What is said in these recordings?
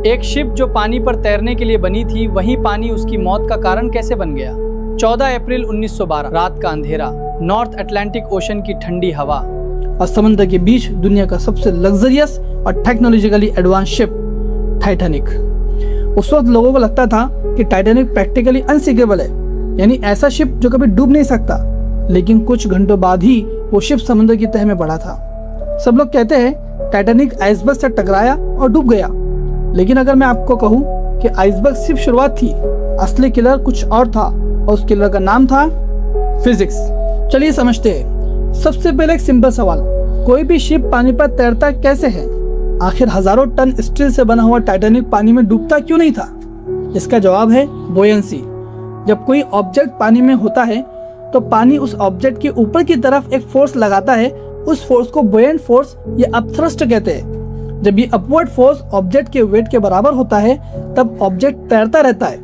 एक शिप जो पानी पर तैरने के लिए बनी थी, वही पानी उसकी मौत का कारण कैसे बन गया? 14 अप्रैल 1912, रात का अंधेरा, नॉर्थ अटलांटिक ओशन की ठंडी हवा और समुद्र के बीच दुनिया का सबसे लग्जरियस और टेक्नोलॉजिकली एडवांस शिप टाइटैनिक। उस वक्त लोगों को लगता था कि टाइटैनिक प्रैक्टिकली अनसिंकेबल है, यानी ऐसा शिप जो कभी डूब नहीं सकता। लेकिन कुछ घंटों बाद ही वो शिप समुद्र की तह में बढ़ा था। सब लोग कहते हैं टाइटैनिक आइसबर्ग से टकराया और डूब गया, लेकिन अगर मैं आपको कहूँ कि आइसबर्ग सिर्फ शुरुआत थी, असली किलर कुछ और था और उस किलर का नाम था फिजिक्स। चलिए समझते हैं। सबसे पहले एक सिंपल सवाल, कोई भी शिप पानी पर तैरता कैसे है? आखिर हजारों टन स्टील से बना हुआ टाइटैनिक पानी में डूबता क्यों नहीं था? इसका जवाब है बुयंसी। जब कोई ऑब्जेक्ट पानी में होता है तो पानी उस ऑब्जेक्ट के ऊपर की तरफ एक फोर्स लगाता है। उस फोर्स को बुयंट फोर्स या अपथ्रस्ट कहते हैं। जब ये अपवर्ड फोर्स ऑब्जेक्ट के वेट के बराबर होता है तब ऑब्जेक्ट तैरता रहता है।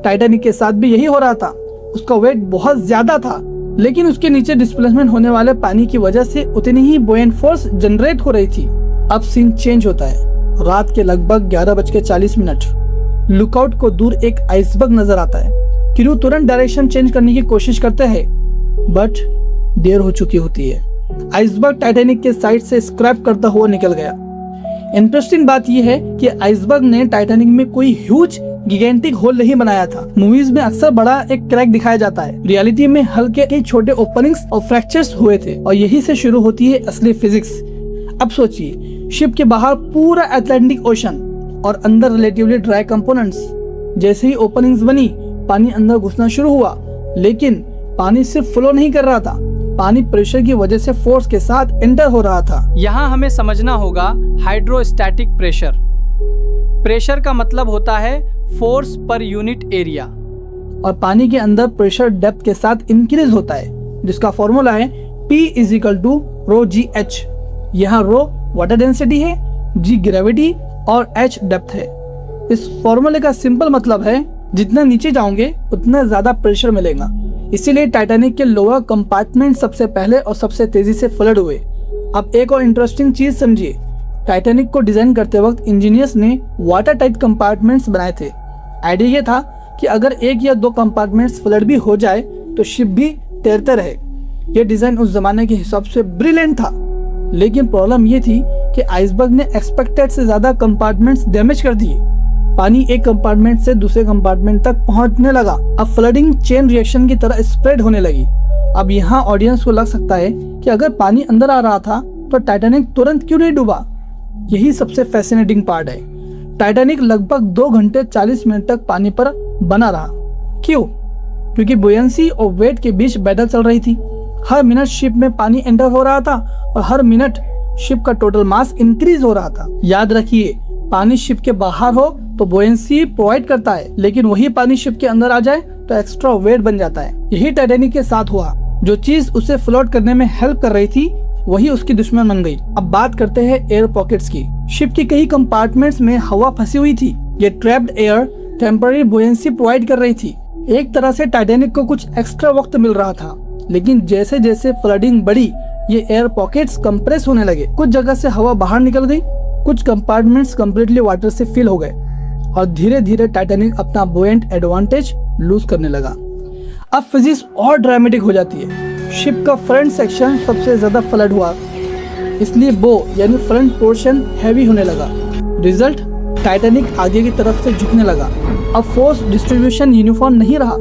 टाइटैनिक के साथ भी यही हो रहा था। उसका वेट बहुत ज्यादा था, लेकिन उसके नीचे डिस्प्लेसमेंट होने वाले पानी की वजह से उतनी ही बुयंट फोर्स जनरेट हो रही थी। अब सीन चेंज होता है। रात के लगभग 11:40। लुकआउट को दूर एक आइसबर्ग नजर आता है। क्रू तुरंत डायरेक्शन चेंज करने की कोशिश करते हैं, बट देर हो चुकी होती है। आइसबर्ग टाइटैनिक के साइड से स्क्रैप करता हुआ निकल गया। इंटरेस्टिंग बात यह है कि आइसबर्ग ने टाइटैनिक में कोई ह्यूज गिगेंटिक होल नहीं बनाया था। मूवीज में अक्सर बड़ा एक क्रैक दिखाया जाता है, रियलिटी में हल्के कई छोटे ओपनिंग्स और फ्रैक्चर्स हुए थे, और यही से शुरू होती है असली फिजिक्स। अब सोचिए, शिप के बाहर पूरा अटलांटिक ओशन और अंदर रिलेटिवली ड्राई कंपोनेंट्स। जैसे ही ओपनिंग्स बनी, पानी अंदर घुसना शुरू हुआ, लेकिन पानी सिर्फ फ्लो नहीं कर रहा था, पानी प्रेशर की वजह से फोर्स के साथ एंटर हो रहा था। यहाँ हमें समझना होगा हाइड्रोस्टैटिक प्रेशर। प्रेशर का मतलब होता है फोर्स पर यूनिट एरिया, और पानी के अंदर प्रेशर डेप्थ के साथ इंक्रीज होता है, जिसका फॉर्मूला है P = ρgh। यहाँ रो वाटर डेंसिटी है, G ग्रेविटी और H डेप्थ है। इस फॉर्मूले का सिंपल मतलब है जितना नीचे जाओगे उतना ज्यादा प्रेशर मिलेगा। इसीलिए टाइटैनिक के लोअर कंपार्टमेंट सबसे पहले और सबसे तेजी से फ्लड हुए। अब एक और इंटरेस्टिंग चीज समझिए, टाइटैनिक को डिजाइन करते वक्त इंजीनियर्स ने वाटर टाइट कंपार्टमेंट्स बनाए थे। आइडिया ये था कि अगर एक या दो कंपार्टमेंट्स फ्लड भी हो जाए तो शिप भी तैरते रहे। ये डिजाइन उस जमाने के हिसाब से ब्रिलियंट था, लेकिन प्रॉब्लम ये थी कि आइसबर्ग ने एक्सपेक्टेड से ज्यादा कंपार्टमेंट्स डैमेज कर दिए। पानी एक कंपार्टमेंट से दूसरे कंपार्टमेंट तक पहुंचने लगा। अब फ्लडिंग चेन रिएक्शन की तरह स्प्रेड होने लगी। अब यहाँ ऑडियंस को लग सकता है कि अगर पानी अंदर आ रहा था तो टाइटैनिक तुरंत क्यों नहीं डूबा? यही सबसे फैसिनेटिंग पार्ट है। टाइटैनिक लगभग 2 घंटे 40 मिनट तक पानी पर बना रहा। क्यों? क्योंकि बुयंसी और वेट के बीच बैटल चल रही थी। हर मिनट शिप में पानी एंटर हो रहा था और हर मिनट शिप का टोटल मास इंक्रीज हो रहा था। याद रखिए, पानी शिप के बाहर हो तो बुयंसी प्रोवाइड करता है, लेकिन वही पानी शिप के अंदर आ जाए तो एक्स्ट्रा वेट बन जाता है। यही टाइटैनिक के साथ हुआ। जो चीज उसे फ्लोट करने में हेल्प कर रही थी वही उसकी दुश्मन बन गई। अब बात करते हैं एयर पॉकेट्स की। शिप की कई कंपार्टमेंट्स में हवा फंसी हुई थी। ये ट्रैप्ड एयर टेम्पररी बुयंसी प्रोवाइड कर रही थी। एक तरह से टाइटैनिक को कुछ एक्स्ट्रा वक्त मिल रहा था, लेकिन जैसे जैसे फ्लडिंग बढ़ी ये एयर पॉकेट्स कंप्रेस होने लगे। कुछ जगह से हवा बाहर निकल गई, कुछ कंपार्टमेंट्स कम्प्लीटली वाटर से फिल हो गए और धीरे धीरे टाइटैनिक अपना बुयंट एडवांटेज लूज करने लगा। अब फिजिक्स और ड्रामेटिक हो जाती है। शिप का फ्रंट सेक्शन सबसे ज्यादा फ्लड हुआ, इसलिए बो यानी फ्रंट पोर्शन हैवी होने लगा। रिजल्ट, टाइटैनिक आगे की तरफ से झुकने लगा। अब फोर्स डिस्ट्रीब्यूशन यूनिफॉर्म नहीं रहा,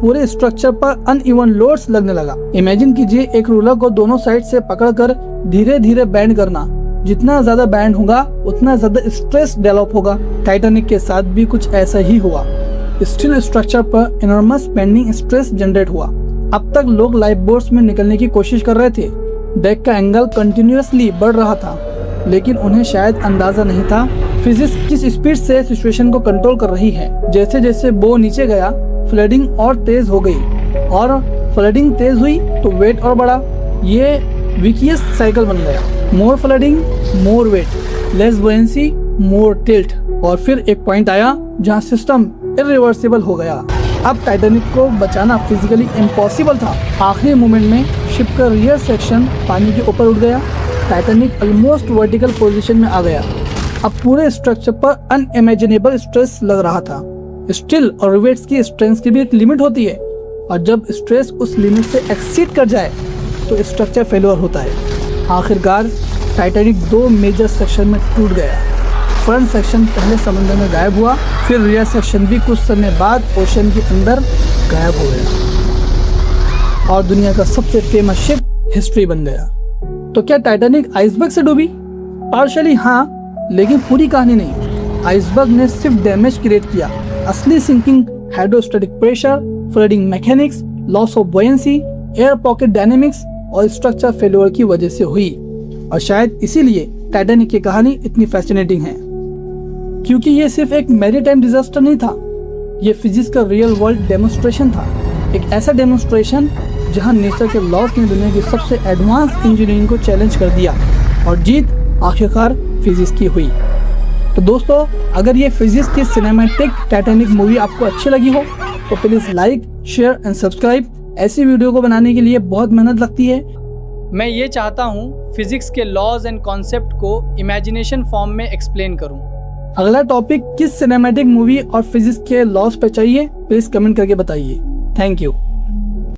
पूरे स्ट्रक्चर पर अनइवन लोड्स लगने लगा। इमेजिन कीजिए एक रूलर को दोनों साइड से पकड़कर धीरे धीरे बैंड करना। जितना ज्यादा बैंड होगा उतना ज्यादा स्ट्रेस डेवलप होगा। टाइटैनिक के साथ भी कुछ ऐसा ही हुआ। स्टील स्ट्रक्चर पर इनॉर्मस बेंडिंग स्ट्रेस जनरेट हुआ। अब तक लोग लाइफ बोट्स में निकलने की कोशिश कर रहे थे। डेक का एंगल कंटिन्यूअसली बढ़ रहा था, लेकिन उन्हें शायद अंदाजा नहीं था फिजिक्स किस स्पीड से सिचुएशन को कंट्रोल कर रही है। जैसे जैसे बो नीचे गया फ्लडिंग और तेज हो गई, और फ्लडिंग तेज हुई तो वेट और बढ़ा। ये विकियस साइकिल बन गया। मोर फ्लडिंग, मोर वेट, लेस बुयंसी, मोर टिल्ट। और फिर एक पॉइंट आया जहाँ सिस्टम इरिवर्सिबल हो गया। अब टाइटैनिक को बचाना फिजिकली इम्पॉसिबल था। आखिरी मोमेंट में शिप का रियर सेक्शन पानी के ऊपर उठ गया। टाइटैनिक ऑलमोस्ट वर्टिकल पोजीशन में आ गया। अब पूरे स्ट्रक्चर पर अनइमेजिनेबल स्ट्रेस लग रहा था। स्टील और रिवेट्स की स्ट्रेंथ की भी एक लिमिट होती है, और जब स्ट्रेस उस लिमिट से एक्सीड कर जाए तो स्ट्रक्चर फेलियर होता है। आखिरकार टाइटैनिक 2 मेजर सेक्शन में टूट गया। फ्रंट सेक्शन पहले समुद्र में गायब हुआ, फिर रियर सेक्शन भी कुछ समय बाद ओशन के अंदर गायब हो गया और दुनिया का सबसे फेमस शिप हिस्ट्री बन गया। तो क्या टाइटैनिक आइसबर्ग से डूबी? पार्शियली हाँ, लेकिन पूरी कहानी नहीं। आइसबर्ग ने सिर्फ डैमेज क्रिएट किया। असली sinking hydrostatic pressure, flooding mechanics, loss of buoyancy, air pocket dynamics और स्ट्रक्चर फेलियर की वजह से हुई। और शायद इसीलिए टाइटैनिक की कहानी इतनी फैसिनेटिंग है, क्योंकि ये सिर्फ एक मैरीटाइम डिजास्टर नहीं था, ये फिजिक्स का रियल वर्ल्ड डेमोन्स्ट्रेशन था। एक ऐसा डेमोन्स्ट्रेशन जहां नेचर के लॉस ने दुनिया की सबसे एडवांस इंजीनियरिंग को चैलेंज कर दिया और जीत आखिरकार फिजिक्स की हुई। तो दोस्तों, अगर ये फिजिक्स की सिनेमैटिक टाइटैनिक मूवी आपको अच्छी लगी हो तो please like, share and subscribe. ऐसी वीडियो को बनाने के लिए बहुत मेहनत लगती है। मैं ये चाहता हूँ फिजिक्स के लॉज एंड कॉन्सेप्ट को इमेजिनेशन फॉर्म में एक्सप्लेन करूँ। अगला टॉपिक किस सिनेमैटिक मूवी और फिजिक्स के लॉस पे चाहिए, प्लीज़ कमेंट करके बताइए। Thank you.